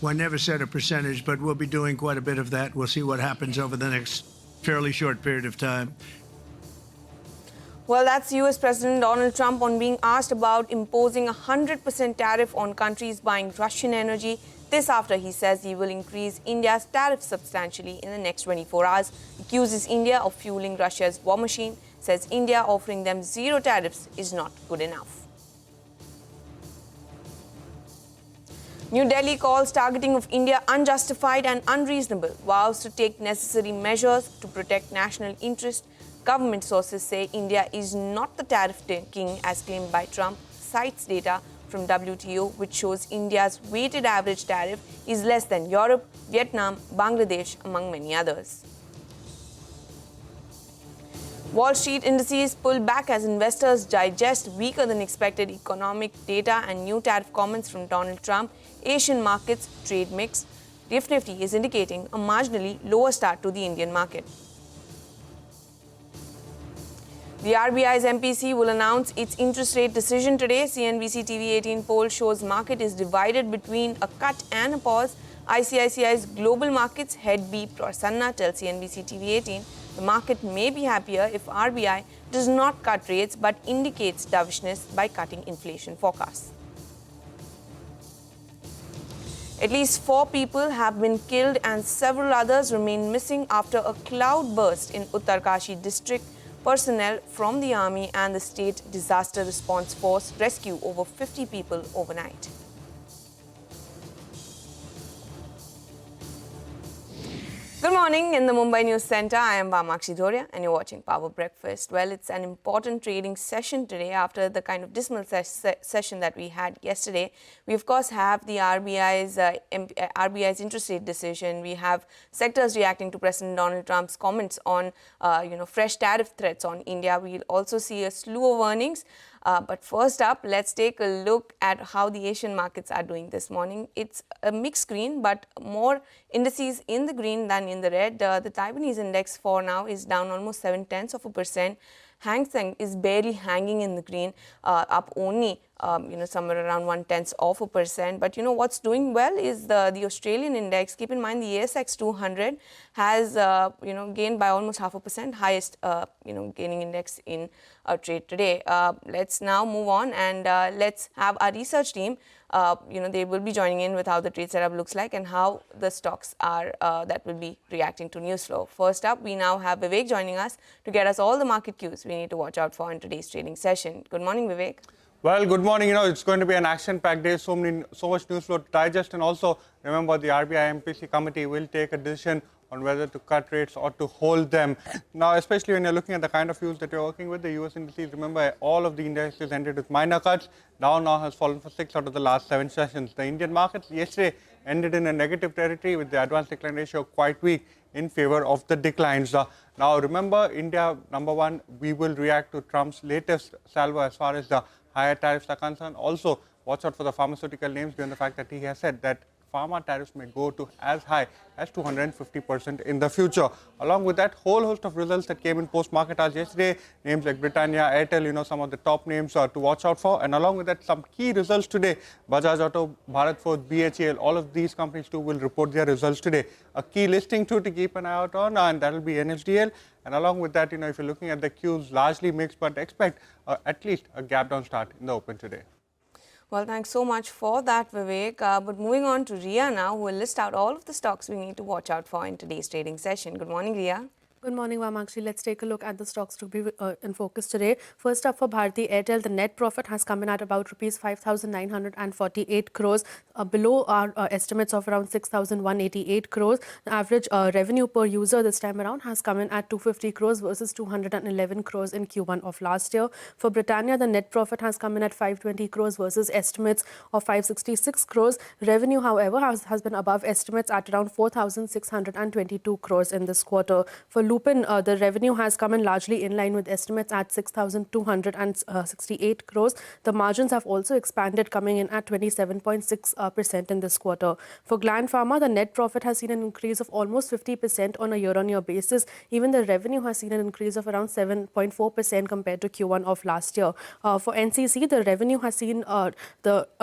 I never set a percentage, but we'll be doing quite a bit of that. We'll see what happens over the next fairly short period of time. Well, that's US President Donald Trump on being asked about imposing a 100% tariff on countries buying Russian energy. This after he says he will increase India's tariff substantially in the next 24 hours, accuses India of fueling Russia's war machine, says India offering them zero tariffs is not good enough. New Delhi calls targeting of India unjustified and unreasonable, vows to take necessary measures to protect national interest. Government sources say India is not the tariff king as claimed by Trump, cites data from WTO which shows India's weighted average tariff is less than Europe, Vietnam, Bangladesh, among many others. Wall Street indices pull back as investors digest weaker than expected economic data and new tariff comments from Donald Trump. Asian markets trade mixed. Nifty is indicating a marginally lower start to the Indian market. The RBI's MPC will announce its interest rate decision today. CNBC TV 18 poll shows market is divided between a cut and a pause. ICICI's global markets head B Prasanna tells CNBC TV 18 the market may be happier if RBI does not cut rates but indicates dovishness by cutting inflation forecasts. At least 4 people have been killed and several others remain missing after a cloudburst in Uttarkashi district. Personnel from the army and the state disaster response force rescue over 50 people overnight. Good morning in the Mumbai News Center. I am Vamakshi Doria and you're watching Power Breakfast. Well, it's an important trading session today after the kind of dismal session that we had yesterday. We, of course, have the RBI's interest rate decision. We have sectors reacting to President Donald Trump's comments on, fresh tariff threats on India. We'll also see a slew of earnings. But first up, let's take a look at how the Asian markets are doing this morning. It's a mixed screen, but more indices in the green than in the red. The Taiwanese index for now is down almost 0.7%. Hang Seng is barely hanging in the green, up only somewhere around 0.1%. But what's doing well is the Australian index. Keep in mind the ASX 200 has gained by almost 0.5%, highest gaining index in trade today. Let's now move on and let's have our research team. They will be joining in with how the trade setup looks like and how the stocks are that will be reacting to news flow. First up, we now have Vivek joining us to get us all the market cues we need to watch out for in today's trading session. Good morning, Vivek. Well, good morning. It's going to be an action-packed day. So much news flow to digest, and also remember the RBI MPC committee will take a decision on whether to cut rates or to hold them. Now, especially when you're looking at the kind of views that you're working with, the US indices, remember all of the indices ended with minor cuts. Dow now has fallen for 6 out of the last 7 sessions. The Indian markets yesterday ended in a negative territory with the advanced decline ratio quite weak in favor of the declines. Now, remember, India, number one, we will react to Trump's latest salvo as far as the higher tariffs are concerned. Also, watch out for the pharmaceutical names given the fact that he has said that pharma tariffs may go to as high as 250% in the future. Along with that, whole host of results that came in post-market hours yesterday, names like Britannia, Airtel, some of the top names to watch out for. And along with that, some key results today. Bajaj Auto, Bharat Forge, BHEL, all of these companies too will report their results today. A key listing too to keep an eye out on, and that will be NHDL. And along with that, if you're looking at the cues, largely mixed, but expect at least a gap down start in the open today. Well, thanks so much for that, Vivek. But moving on to Ria now, who will list out all of the stocks we need to watch out for in today's trading session. Good morning, Ria. Good morning, Vamakshi. Let's take a look at the stocks to be in focus today. First up for Bharti Airtel, the net profit has come in at about rupees 5,948 crores, below our estimates of around 6,188 crores. The average revenue per user this time around has come in at 250 crores versus 211 crores in Q1 of last year. For Britannia, the net profit has come in at 520 crores versus estimates of 566 crores. Revenue, however, has been above estimates at around 4,622 crores in this quarter. For Lupin, the revenue has come in largely in line with estimates at 6,268 crores. The margins have also expanded, coming in at 27.6% in this quarter. For Gland Pharma, the net profit has seen an increase of almost 50% on a year-on-year basis. Even the revenue has seen an increase of around 7.4% compared to Q1 of last year. For NCC, the revenue has seen a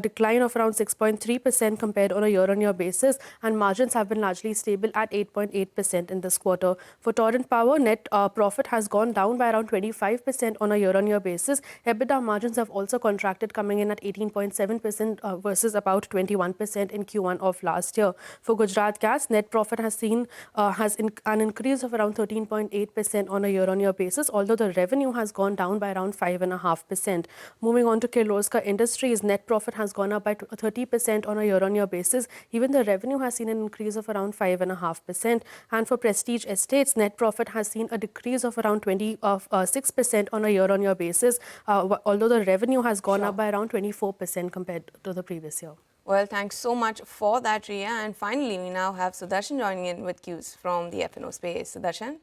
decline of around 6.3% compared on a year-on-year basis, and margins have been largely stable at 8.8% in this quarter. For Torrent Power, net profit has gone down by around 25% on a year-on-year basis. EBITDA margins have also contracted, coming in at 18.7% versus about 21% in Q1 of last year. For Gujarat Gas, net profit has seen an increase of around 13.8% on a year-on-year basis, although the revenue has gone down by around 5.5%. Moving on to Kirloskar Industries, net profit has gone up by 30% on a year-on-year basis. Even the revenue has seen an increase of around 5.5%. And for Prestige Estates, net profit has seen a decrease of around 6% on a year-on-year basis, although the revenue has gone up by around 24% compared to the previous year. Well, thanks so much for that, Ria. And finally, we now have Sudarshan joining in with cues from the F&O space. Sudarshan?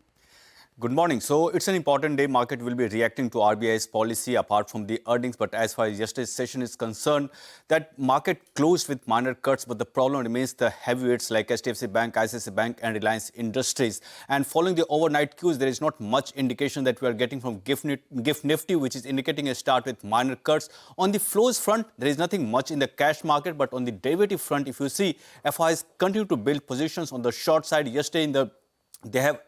Good morning. So it's an important day. Market will be reacting to RBI's policy apart from the earnings. But as far as yesterday's session is concerned, that market closed with minor cuts. But the problem remains the heavyweights like HDFC Bank, ICICI Bank and Reliance Industries. And following the overnight cues, there is not much indication that we are getting from GIFT Nifty, which is indicating a start with minor cuts. On the flows front, there is nothing much in the cash market. But on the derivative front, if you see, FIs continue to build positions on the short side. Yesterday they have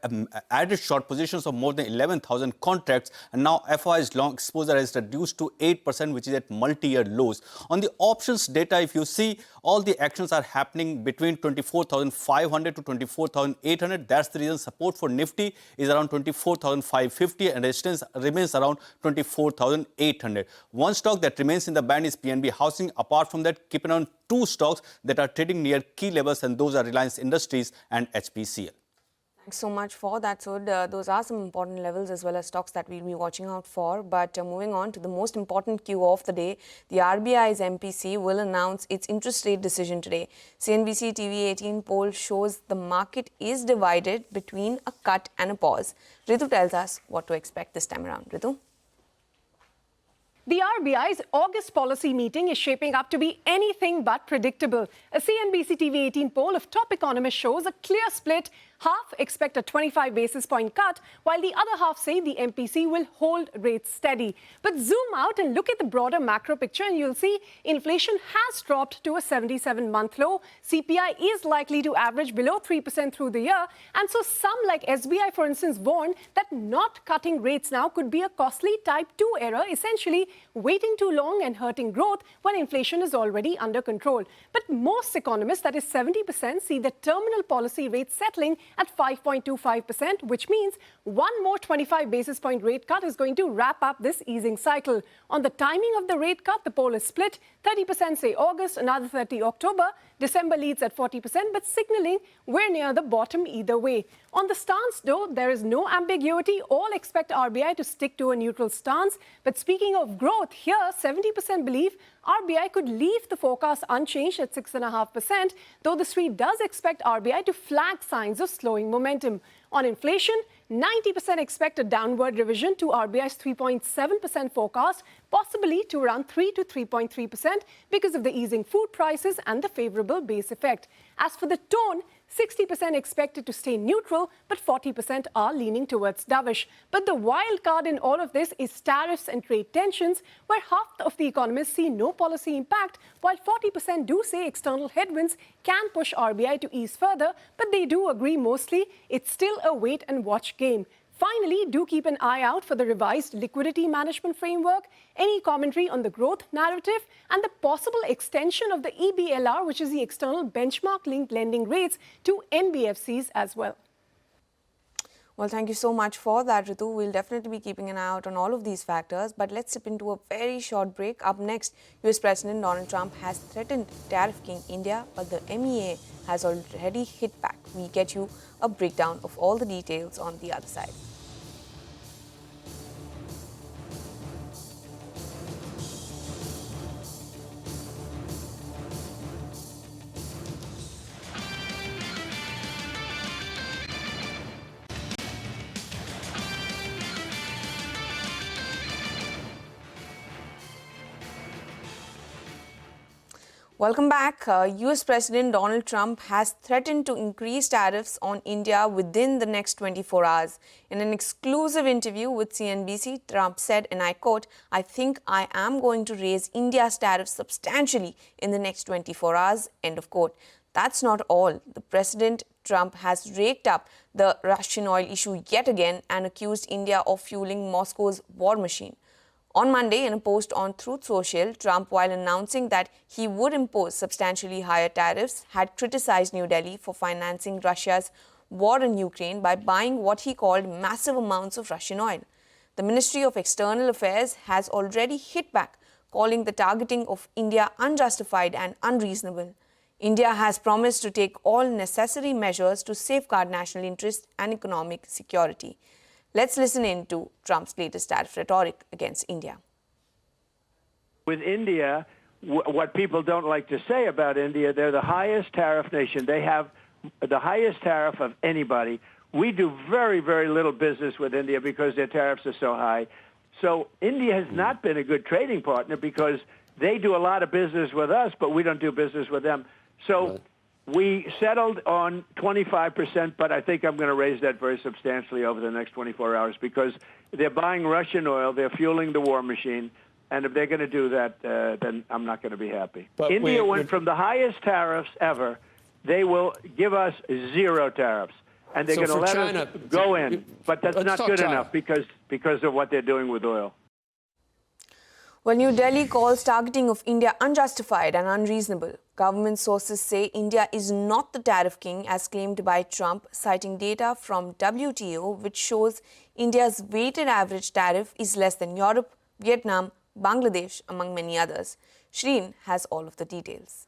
added short positions of more than 11,000 contracts, and now FI's long exposure has reduced to 8%, which is at multi-year lows. On the options data, if you see, all the actions are happening between 24,500 to 24,800. That's the reason support for Nifty is around 24,550 and resistance remains around 24,800. One stock that remains in the band is PNB Housing. Apart from that, keep an eye on two stocks that are trading near key levels, and those are Reliance Industries and HPCL. Thanks so much for that, Sud. Those are some important levels as well as stocks that we'll be watching out for. But moving on to the most important cue of the day, the RBI's MPC will announce its interest rate decision today. CNBC TV 18 poll shows the market is divided between a cut and a pause. Ritu tells us what to expect this time around. Ritu? The RBI's August policy meeting is shaping up to be anything but predictable. A CNBC TV 18 poll of top economists shows a clear split. Half expect a 25 basis point cut, while the other half say the MPC will hold rates steady. But zoom out and look at the broader macro picture and you'll see inflation has dropped to a 77-month low. CPI is likely to average below 3% through the year. And so some like SBI, for instance, warned that not cutting rates now could be a costly type 2 error, essentially waiting too long and hurting growth when inflation is already under control. But most economists, that is 70%, see the terminal policy rate settling at 5.25%, which means one more 25 basis point rate cut is going to wrap up this easing cycle. On the timing of the rate cut, the poll is split. 30% say August, another 30% October. December leads at 40%, but signaling we're near the bottom either way. On the stance, though, there is no ambiguity. All expect RBI to stick to a neutral stance. But speaking of growth, here 70% believe RBI could leave the forecast unchanged at 6.5%, though the street does expect RBI to flag signs of slowing momentum. On inflation, 90% expect a downward revision to RBI's 3.7% forecast, possibly to around 3 to 3.3% because of the easing food prices and the favorable base effect. As for the tone, 60% expected to stay neutral, but 40% are leaning towards dovish. But the wild card in all of this is tariffs and trade tensions, where half of the economists see no policy impact, while 40% do say external headwinds can push RBI to ease further, but they do agree mostly it's still a wait-and-watch game. Finally, do keep an eye out for the revised liquidity management framework, any commentary on the growth narrative, and the possible extension of the EBLR, which is the external benchmark-linked lending rates, to NBFCs as well. Well, thank you so much for that, Ritu. We'll definitely be keeping an eye out on all of these factors. But let's step into a very short break. Up next, US President Donald Trump has threatened Tariff King India, but the MEA has already hit back. We get you a breakdown of all the details on the other side. Welcome back. US President Donald Trump has threatened to increase tariffs on India within the next 24 hours. In an exclusive interview with CNBC, Trump said, and I quote, "I think I am going to raise India's tariffs substantially in the next 24 hours, end of quote. That's not all. The President Trump has raked up the Russian oil issue yet again and accused India of fueling Moscow's war machine. On Monday, in a post on Truth Social, Trump, while announcing that he would impose substantially higher tariffs, had criticized New Delhi for financing Russia's war in Ukraine by buying what he called massive amounts of Russian oil. The Ministry of External Affairs has already hit back, calling the targeting of India unjustified and unreasonable. India has promised to take all necessary measures to safeguard national interests and economic security. Let's listen in to Trump's latest tariff rhetoric against India. With India, what people don't like to say about India, they're the highest tariff nation. They have the highest tariff of anybody. We do very, very little business with India because their tariffs are so high. So India has not been a good trading partner because they do a lot of business with us, but we don't do business with them. So we settled on 25%, but I think I'm going to raise that very substantially over the next 24 hours because they're buying Russian oil, they're fueling the war machine, and if they're going to do that, then I'm not going to be happy. But India went from the highest tariffs ever. They will give us 0 tariffs, and they're going to let us go in. But that's not good enough because of what they're doing with oil. Well, New Delhi calls targeting of India unjustified and unreasonable. Government sources say India is not the tariff king as claimed by Trump, citing data from WTO which shows India's weighted average tariff is less than Europe, Vietnam, Bangladesh, among many others. Shreen has all of the details.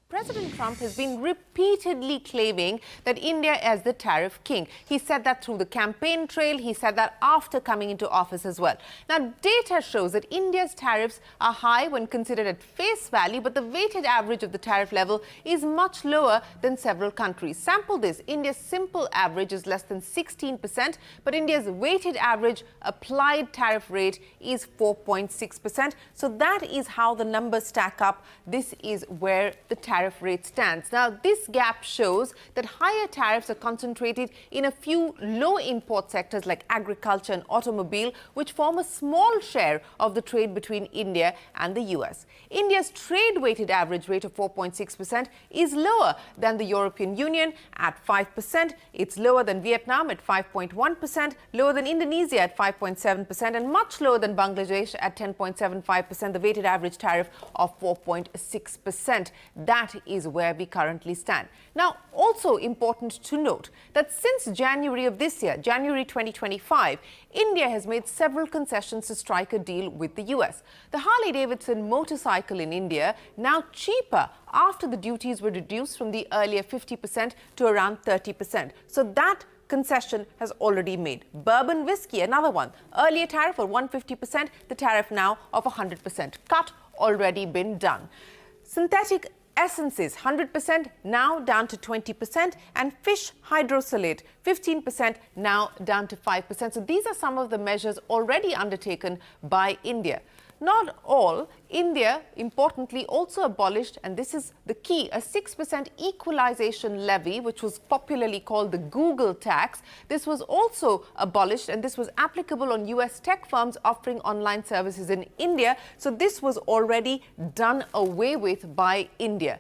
President Trump has been repeatedly claiming that India is the tariff king. He said that through the campaign trail. He said that after coming into office as well. Now, data shows that India's tariffs are high when considered at face value, but the weighted average of the tariff level is much lower than several countries. Sample this. India's simple average is less than 16%, but India's weighted average applied tariff rate is 4.6%. So that is how the numbers stack up. This is where the tariff rate stands. Now, this gap shows that higher tariffs are concentrated in a few low import sectors like agriculture and automobile, which form a small share of the trade between India and the US. India's trade weighted average rate of 4.6% is lower than the European Union at 5%. It's lower than Vietnam at 5.1%, lower than Indonesia at 5.7%, and much lower than Bangladesh at 10.75%, the weighted average tariff of 4.6%. That is where we currently stand. Now, also important to note that since January of this year, January 2025, India has made several concessions to strike a deal with the US. The Harley-Davidson motorcycle in India now cheaper after the duties were reduced from the earlier 50% to around 30%. So that concession has already made. Bourbon whiskey, another one. Earlier tariff of 150%, the tariff now of 100%. Cut already been done. Synthetic essences, 100% now down to 20%, and fish hydrosalate, 15% now down to 5%. So these are some of the measures already undertaken by India. Not all. India, importantly, also abolished, and this is the key, a 6% equalization levy, which was popularly called the Google tax. This was also abolished, and this was applicable on US tech firms offering online services in India. So this was already done away with by India.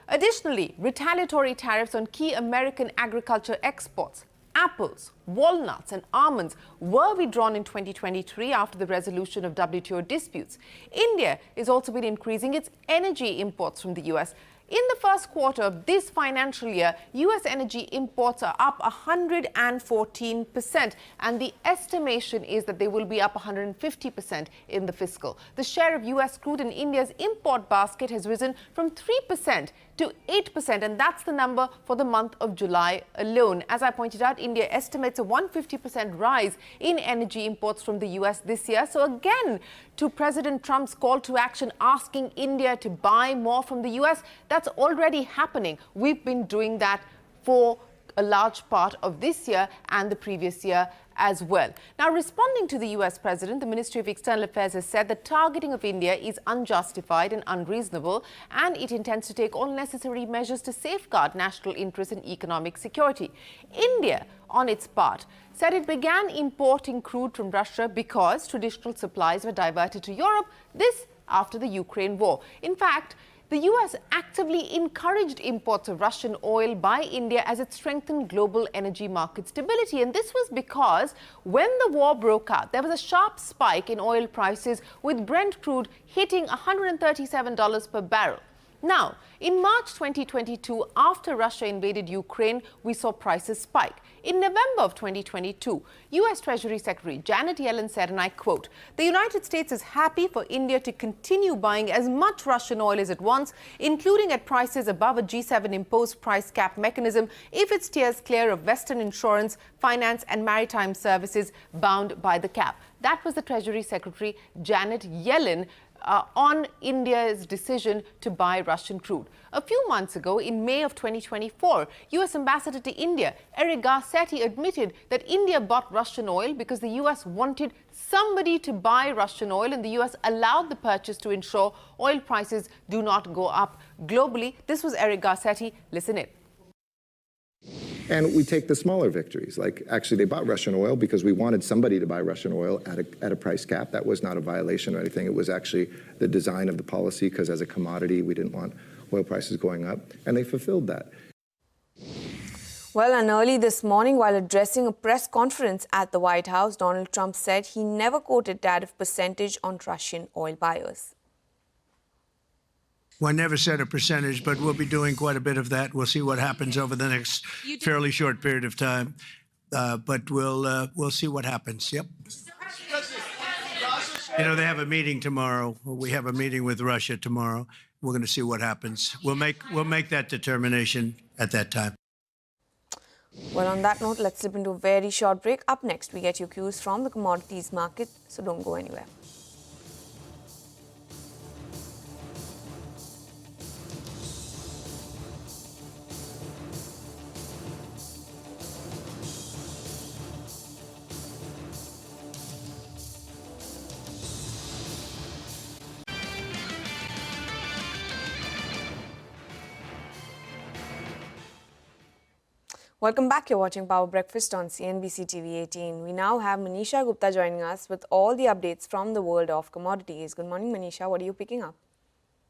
Additionally, retaliatory tariffs on key American agriculture exports. Apples, walnuts and almonds were withdrawn in 2023 after the resolution of WTO disputes. India has also been increasing its energy imports from the US. In the first quarter of this financial year, US energy imports are up 114%, and the estimation is that they will be up 150% in the fiscal. The share of US crude in India's import basket has risen from 3% to 8%, and that's the number for the month of July alone. As I pointed out, India estimates a 150% rise in energy imports from the US this year. So again, to President Trump's call to action asking India to buy more from the US, that's already happening. We've been doing that for a large part of this year and the previous year as well. Now, responding to the US president, the Ministry of External Affairs has said the targeting of India is unjustified and unreasonable, and it intends to take all necessary measures to safeguard national interests and economic security. India, on its part, said it began importing crude from Russia because traditional supplies were diverted to Europe, this after the Ukraine war. In fact, the US actively encouraged imports of Russian oil by India as it strengthened global energy market stability. And this was because when the war broke out, there was a sharp spike in oil prices, with Brent crude hitting $137 per barrel. Now, in March 2022, after Russia invaded Ukraine, we saw prices spike. In November of 2022, US Treasury Secretary Janet Yellen said, and I quote, "The United States is happy for India to continue buying as much Russian oil as it wants, including at prices above a G7 imposed price cap mechanism, if it steers clear of Western insurance, finance and maritime services bound by the cap." That was the Treasury Secretary Janet Yellen on India's decision to buy Russian crude. A few months ago, in May of 2024, US Ambassador to India, Eric Garcetti, admitted that India bought Russian oil because the US wanted somebody to buy Russian oil, and the US allowed the purchase to ensure oil prices do not go up globally. This was Eric Garcetti. Listen in. And we take the smaller victories, like actually they bought Russian oil because we wanted somebody to buy Russian oil at a price cap. That was not a violation or anything. It was actually the design of the policy, because as a commodity, we didn't want oil prices going up, and they fulfilled that. Well, and early this morning, while addressing a press conference at the White House, Donald Trump said he never quoted tariff percentage on Russian oil buyers. Well, I never said a percentage, but we'll be doing quite a bit of that. We'll see what happens over the next fairly short period of time. But we'll see what happens. Yep. You know, they have a meeting tomorrow. We have a meeting with Russia tomorrow. We're going to see what happens. We'll make that determination at that time. Well, on that note, let's slip into a very short break. Up next, we get your cues from the commodities market, so don't go anywhere. Welcome back. You're watching Power Breakfast on CNBC TV 18. We now have Manisha Gupta joining us with all the updates from the world of commodities. Good morning, Manisha. What are you picking up?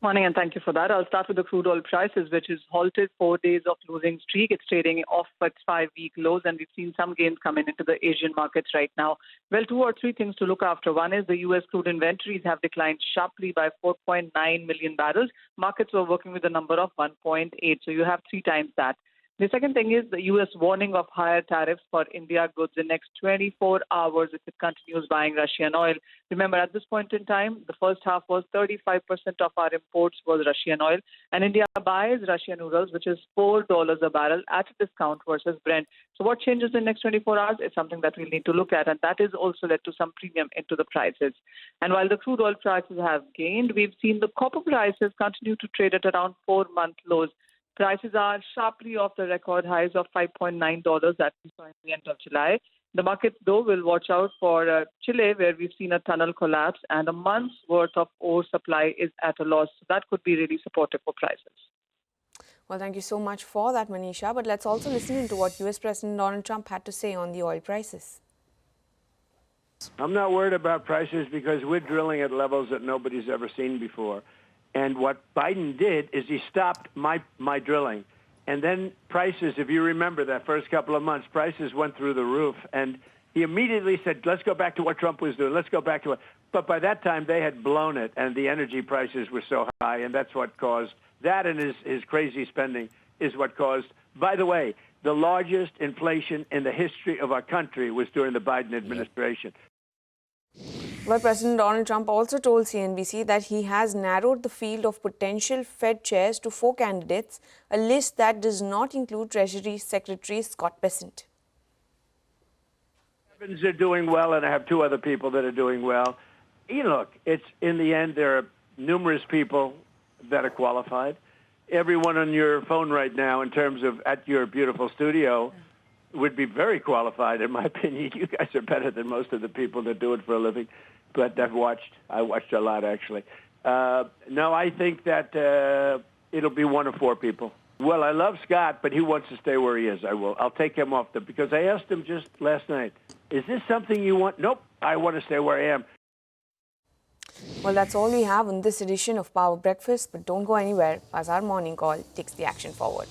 Morning, and thank you for that. I'll start with the crude oil prices, which is halted 4 days of losing streak. It's trading off its 5-week lows, and we've seen some gains coming into the Asian markets right now. Well, 2 or 3 things to look after. One is the U.S. crude inventories have declined sharply by 4.9 million barrels. Markets were working with a number of 1.8, so you have 3 times that. The second thing is the U.S. warning of higher tariffs for India goods in the next 24 hours if it continues buying Russian oil. Remember, at this point in time, the first half was 35% of our imports was Russian oil, and India buys Russian noodles, which is $4 a barrel at a discount versus Brent. So what changes in the next 24 hours is something that we'll need to look at, and that has also led to some premium into the prices. And while the crude oil prices have gained, we've seen the copper prices continue to trade at around 4-month lows. Prices are sharply off the record highs of $5.9 that we saw at the end of July. The markets, though, will watch out for Chile, where we've seen a tunnel collapse, and a month's worth of ore supply is at a loss. So that could be really supportive for prices. Well, thank you so much for that, Manisha. But let's also listen into what US President Donald Trump had to say on the oil prices. I'm not worried about prices because we're drilling at levels that nobody's ever seen before. And what Biden did is he stopped my drilling. And then prices, if you remember that first couple of months, prices went through the roof. And he immediately said, let's go back to what Trump was doing. Let's go back to it. But by that time, they had blown it, and the energy prices were so high, and that's what caused that, and his crazy spending is what caused, by the way, the largest inflation in the history of our country was during the Biden administration. Well, President Donald Trump also told CNBC that he has narrowed the field of potential Fed chairs to 4 candidates, a list that does not include Treasury Secretary Scott Bessent. Evans are doing well, and I have 2 other people that are doing well. You look, it's in the end, there are numerous people that are qualified. everyone on your phone right now, in terms of at your beautiful studio, would be very qualified, in my opinion. You guys are better than most of the people that do it for a living. But I watched a lot, actually. No, I think that it'll be one of four people. Well, I love Scott, but he wants to stay where he is. I'll take him off because I asked him just last night, is this something you want? Nope, I want to stay where I am. Well, that's all we have on this edition of Power Breakfast, but don't go anywhere as our morning call takes the action forward.